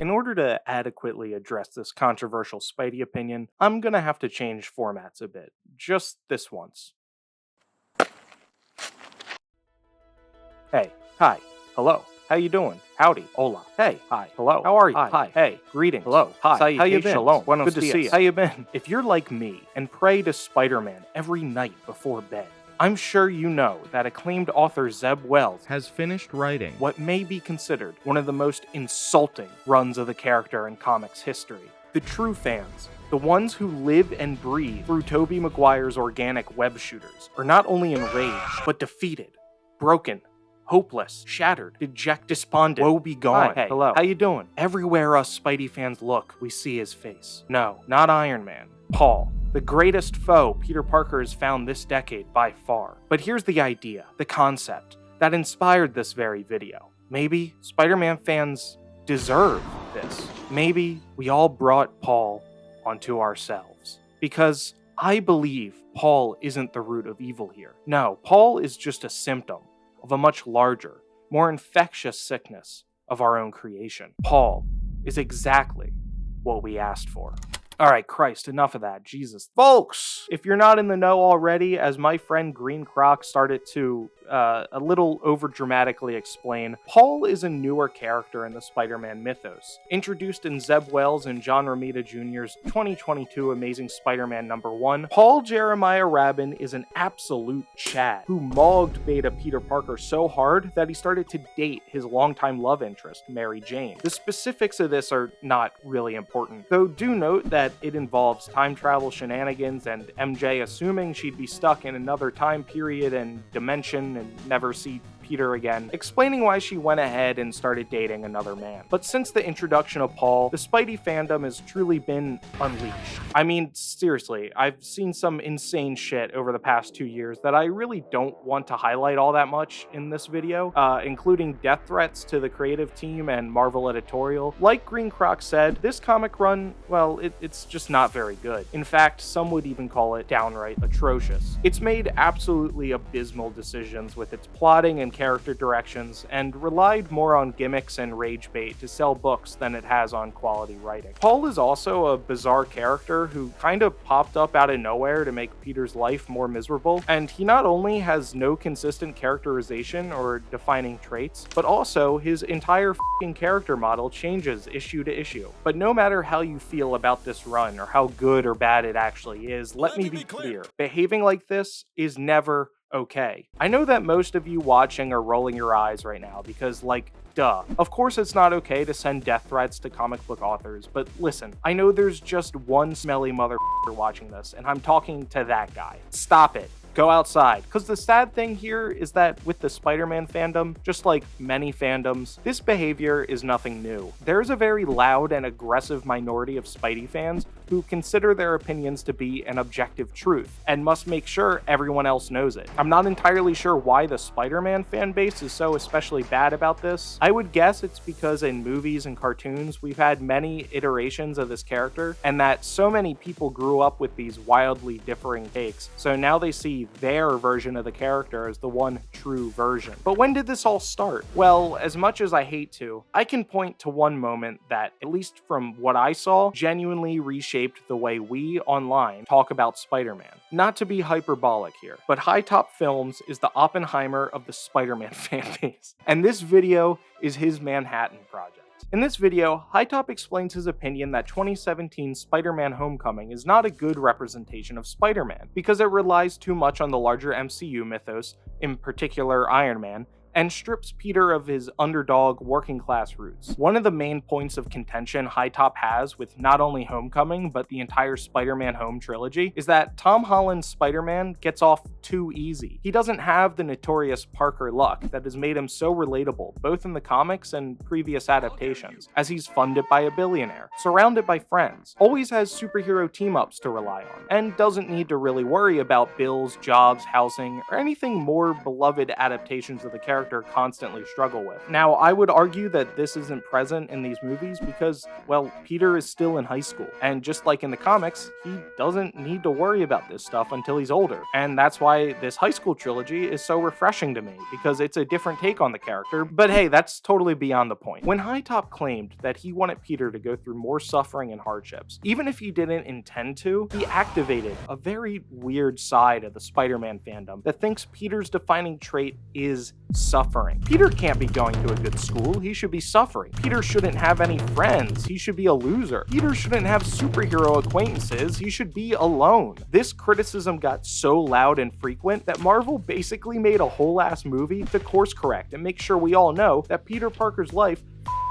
In order to adequately address this controversial Spidey opinion, I'm gonna have to change formats a bit. Just this once. Hey, hi, hello, how you doing? Howdy, hola, hey, hi, hello, how are you? Hi, hey, greetings, hello, hi, how you been? Shalom, good to see you. How you been? If you're like me and pray to Spider-Man every night before bed, I'm sure you know that acclaimed author Zeb Wells has finished writing what may be considered one of the most insulting runs of the character in comics history. The true fans, the ones who live and breathe through Tobey Maguire's organic web shooters, are not only enraged, but defeated, broken, hopeless, shattered, dejected, despondent, woe be gone. Hi, hey, hello, how you doing? Everywhere us Spidey fans look, we see his face. No, not Iron Man. Paul, the greatest foe Peter Parker has found this decade by far. But here's the idea, the concept, that inspired this very video. Maybe Spider-Man fans deserve this. Maybe we all brought Paul onto ourselves. Because I believe Paul isn't the root of evil here. No, Paul is just a symptom of a much larger, more infectious sickness of our own creation. Paul is exactly what we asked for. Alright, Christ, enough of that, Jesus. Folks, if you're not in the know already, as my friend Green Croc started to a little over-dramatically explain, Paul is a newer character in the Spider-Man mythos. Introduced in Zeb Wells and John Romita Jr.'s 2022 Amazing Spider-Man #1, Paul Jeremiah Rabin is an absolute Chad who mogged beta Peter Parker so hard that he started to date his longtime love interest, Mary Jane. The specifics of this are not really important, though do note that it involves time travel shenanigans and MJ assuming she'd be stuck in another time period and dimension and never see Peter again, explaining why she went ahead and started dating another man. But since the introduction of Paul, the Spidey fandom has truly been unleashed. I mean, seriously, I've seen some insane shit over the past 2 years that I really don't want to highlight all that much in this video, including death threats to the creative team and Marvel editorial. Like Green Croc said, this comic run, well, it's just not very good. In fact, some would even call it downright atrocious. It's made absolutely abysmal decisions with its plotting and character directions, and relied more on gimmicks and rage bait to sell books than it has on quality writing. Paul is also a bizarre character who kind of popped up out of nowhere to make Peter's life more miserable, and he not only has no consistent characterization or defining traits, but also his entire f***ing character model changes issue to issue. But no matter how you feel about this run or how good or bad it actually is, let me be clear. Behaving like this is never okay. I know that most of you watching are rolling your eyes right now because, like, duh. Of course it's not okay to send death threats to comic book authors, but listen, I know there's just one smelly motherfucker watching this, and I'm talking to that guy. Stop it. Go outside. Because the sad thing here is that with the Spider-Man fandom, just like many fandoms, this behavior is nothing new. There's a very loud and aggressive minority of Spidey fans who consider their opinions to be an objective truth, and must make sure everyone else knows it. I'm not entirely sure why the Spider-Man fanbase is so especially bad about this. I would guess it's because in movies and cartoons, we've had many iterations of this character, and that so many people grew up with these wildly differing takes, so now they see their version of the character as the one true version. But when did this all start? Well, as much as I hate to, I can point to one moment that, at least from what I saw, genuinely reshaped the way we online talk about Spider-Man. Not to be hyperbolic here, but HiTop Films is the Oppenheimer of the Spider-Man fanbase, and this video is his Manhattan Project. In this video, HiTop explains his opinion that 2017 Spider-Man Homecoming is not a good representation of Spider-Man, because it relies too much on the larger MCU mythos, in particular Iron Man, and strips Peter of his underdog working class roots. One of the main points of contention HiTop has with not only Homecoming, but the entire Spider-Man Home trilogy, is that Tom Holland's Spider-Man gets off too easy. He doesn't have the notorious Parker luck that has made him so relatable, both in the comics and previous adaptations, as he's funded by a billionaire, surrounded by friends, always has superhero team-ups to rely on, and doesn't need to really worry about bills, jobs, housing, or anything more beloved adaptations of the character character constantly struggle with. Now, I would argue that this isn't present in these movies because, well, Peter is still in high school, and just like in the comics, he doesn't need to worry about this stuff until he's older. And that's why this high school trilogy is so refreshing to me, because it's a different take on the character. But hey, that's totally beyond the point. When HiTop claimed that he wanted Peter to go through more suffering and hardships, even if he didn't intend to, he activated a very weird side of the Spider-Man fandom that thinks Peter's defining trait is suffering. Peter can't be going to a good school, he should be suffering. Peter shouldn't have any friends, he should be a loser. Peter shouldn't have superhero acquaintances, he should be alone. This criticism got so loud and frequent that Marvel basically made a whole ass movie to course correct and make sure we all know that Peter Parker's life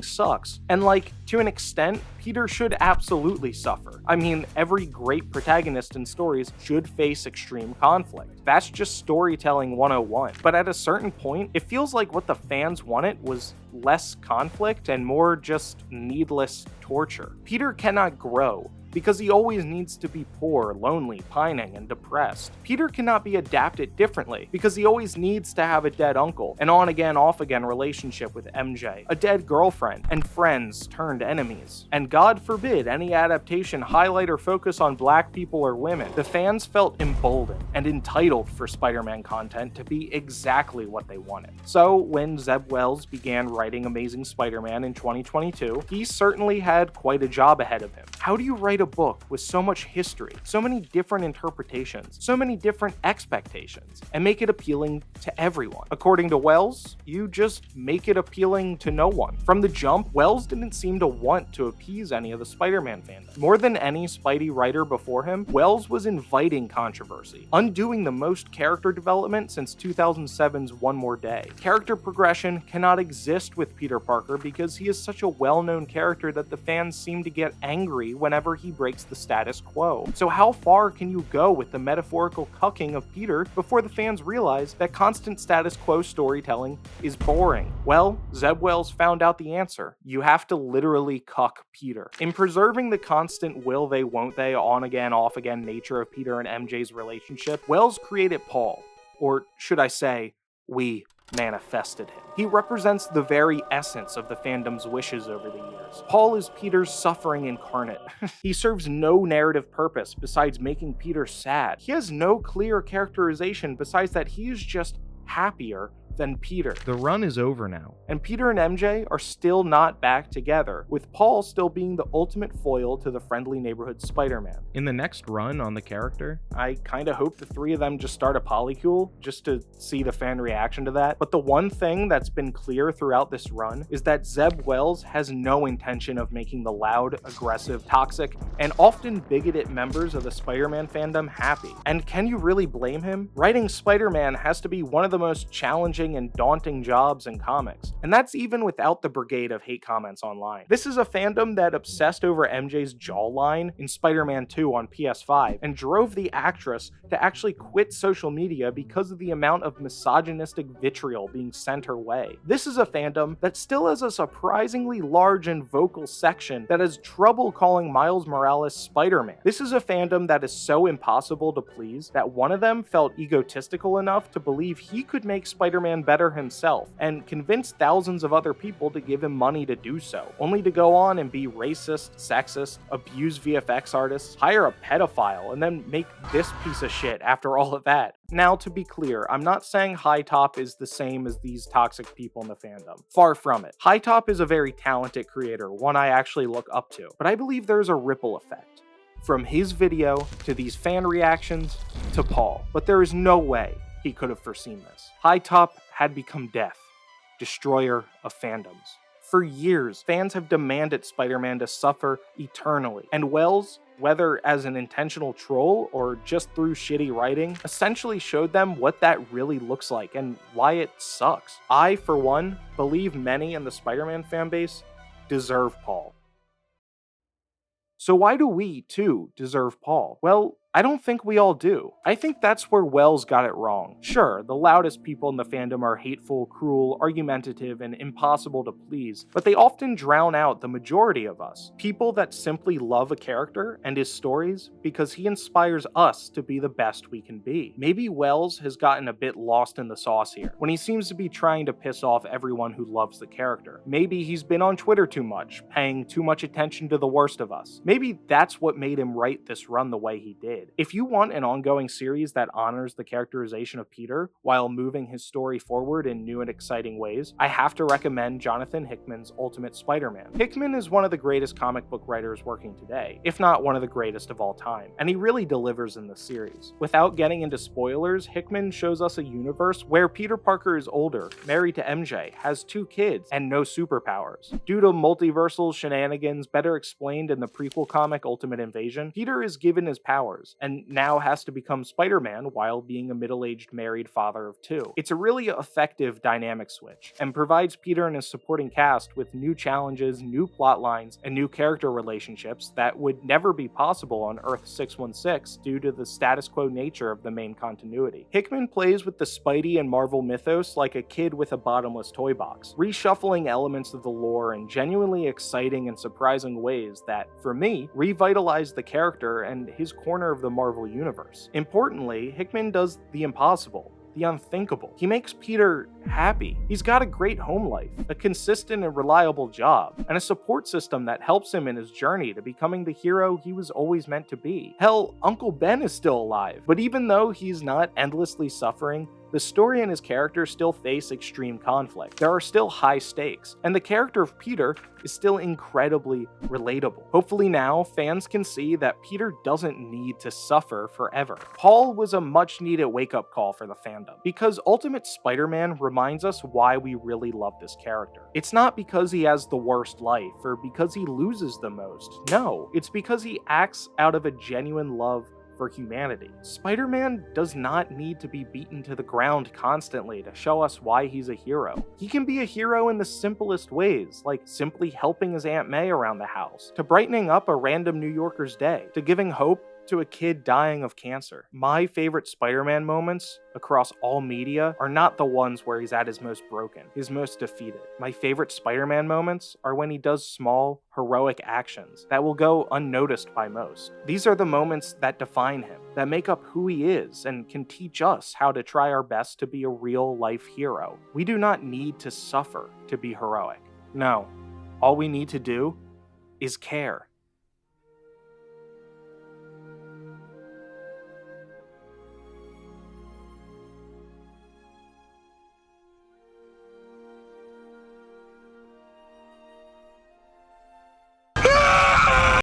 sucks. And like, to an extent, Peter should absolutely suffer. I mean, every great protagonist in stories should face extreme conflict. That's just storytelling 101. But at a certain point, it feels like what the fans wanted was less conflict and more just needless torture. Peter cannot grow because he always needs to be poor, lonely, pining, and depressed. Peter cannot be adapted differently because he always needs to have a dead uncle, an on-again, off-again relationship with MJ, a dead girlfriend, and friends turned enemies. And God forbid any adaptation highlight or focus on black people or women. The fans felt emboldened and entitled for Spider-Man content to be exactly what they wanted. So when Zeb Wells began writing Amazing Spider-Man in 2022, he certainly had quite a job ahead of him. How do you write a book with so much history, so many different interpretations, so many different expectations, and make it appealing to everyone? According to Wells, you just make it appealing to no one. From the jump, Wells didn't seem to want to appease any of the Spider-Man fandom. More than any Spidey writer before him, Wells was inviting controversy, undoing the most character development since 2007's One More Day. Character progression cannot exist with Peter Parker because he is such a well-known character that the fans seem to get angry whenever he breaks the status quo. So how far can you go with the metaphorical cucking of Peter before the fans realize that constant status quo storytelling is boring? Well, Zeb Wells found out the answer. You have to literally cuck Peter. In preserving the constant will they, won't they, on again, off again nature of Peter and MJ's relationship, Wells created Paul. Or should I say, we manifested him. He represents the very essence of the fandom's wishes over the years. Paul is Peter's suffering incarnate. He serves no narrative purpose besides making Peter sad. He has no clear characterization besides that he is just happier than Peter. The run is over now, and Peter and MJ are still not back together, with Paul still being the ultimate foil to the friendly neighborhood Spider-Man. In the next run on the character, I kinda hope the three of them just start a polycule, just to see the fan reaction to that. But the one thing that's been clear throughout this run is that Zeb Wells has no intention of making the loud, aggressive, toxic, and often bigoted members of the Spider-Man fandom happy. And can you really blame him? Writing Spider-Man has to be one of the most challenging and daunting jobs in comics, and that's even without the brigade of hate comments online. This is a fandom that obsessed over MJ's jawline in Spider-Man 2 on PS5 and drove the actress to actually quit social media because of the amount of misogynistic vitriol being sent her way. This is a fandom that still has a surprisingly large and vocal section that has trouble calling Miles Morales Spider-Man. This is a fandom that is so impossible to please that one of them felt egotistical enough to believe he could make Spider-Man better himself and convinced thousands of other people to give him money to do so, only to go on and be racist, sexist, abuse VFX artists, hire a pedophile, and then make this piece of shit after all of that. Now, to be clear, I'm not saying HiTop is the same as these toxic people in the fandom. Far from it. HiTop is a very talented creator, one I actually look up to, but I believe there's a ripple effect. From his video, to these fan reactions, to Paul. But there is no way he could have foreseen this. HiTop had become death, destroyer of fandoms. For years, fans have demanded Spider-Man to suffer eternally, and Wells, whether as an intentional troll or just through shitty writing, essentially showed them what that really looks like and why it sucks. I, for one, believe many in the Spider-Man fanbase deserve Paul. So why do we, too, deserve Paul? Well, I don't think we all do. I think that's where Wells got it wrong. Sure, the loudest people in the fandom are hateful, cruel, argumentative, and impossible to please, but they often drown out the majority of us. People that simply love a character and his stories because he inspires us to be the best we can be. Maybe Wells has gotten a bit lost in the sauce here, when he seems to be trying to piss off everyone who loves the character. Maybe he's been on Twitter too much, paying too much attention to the worst of us. Maybe that's what made him write this run the way he did. If you want an ongoing series that honors the characterization of Peter while moving his story forward in new and exciting ways, I have to recommend Jonathan Hickman's Ultimate Spider-Man. Hickman is one of the greatest comic book writers working today, if not one of the greatest of all time, and he really delivers in this series. Without getting into spoilers, Hickman shows us a universe where Peter Parker is older, married to MJ, has 2 kids, and no superpowers. Due to multiversal shenanigans better explained in the prequel comic Ultimate Invasion, Peter is given his powers, and now has to become Spider-Man while being a middle-aged married father of 2. It's a really effective dynamic switch, and provides Peter and his supporting cast with new challenges, new plot lines, and new character relationships that would never be possible on Earth 616 due to the status quo nature of the main continuity. Hickman plays with the Spidey and Marvel mythos like a kid with a bottomless toy box, reshuffling elements of the lore in genuinely exciting and surprising ways that, for me, revitalize the character and his corner of the Marvel Universe. Importantly, Hickman does the impossible, the unthinkable. He makes Peter happy. He's got a great home life, a consistent and reliable job, and a support system that helps him in his journey to becoming the hero he was always meant to be. Hell, Uncle Ben is still alive, but even though he's not endlessly suffering, the story and his character still face extreme conflict. There are still high stakes, and the character of Peter is still incredibly relatable. Hopefully now, fans can see that Peter doesn't need to suffer forever. Paul was a much-needed wake-up call for the fandom, because Ultimate Spider-Man reminds us why we really love this character. It's not because he has the worst life, or because he loses the most. No, it's because he acts out of a genuine love for humanity. Spider-Man does not need to be beaten to the ground constantly to show us why he's a hero. He can be a hero in the simplest ways, like simply helping his Aunt May around the house, to brightening up a random New Yorker's day, to giving hope to a kid dying of cancer. My favorite Spider-Man moments across all media are not the ones where he's at his most broken, his most defeated. My favorite Spider-Man moments are when he does small, heroic actions that will go unnoticed by most. These are the moments that define him, that make up who he is, and can teach us how to try our best to be a real-life hero. We do not need to suffer to be heroic. No, all we need to do is care.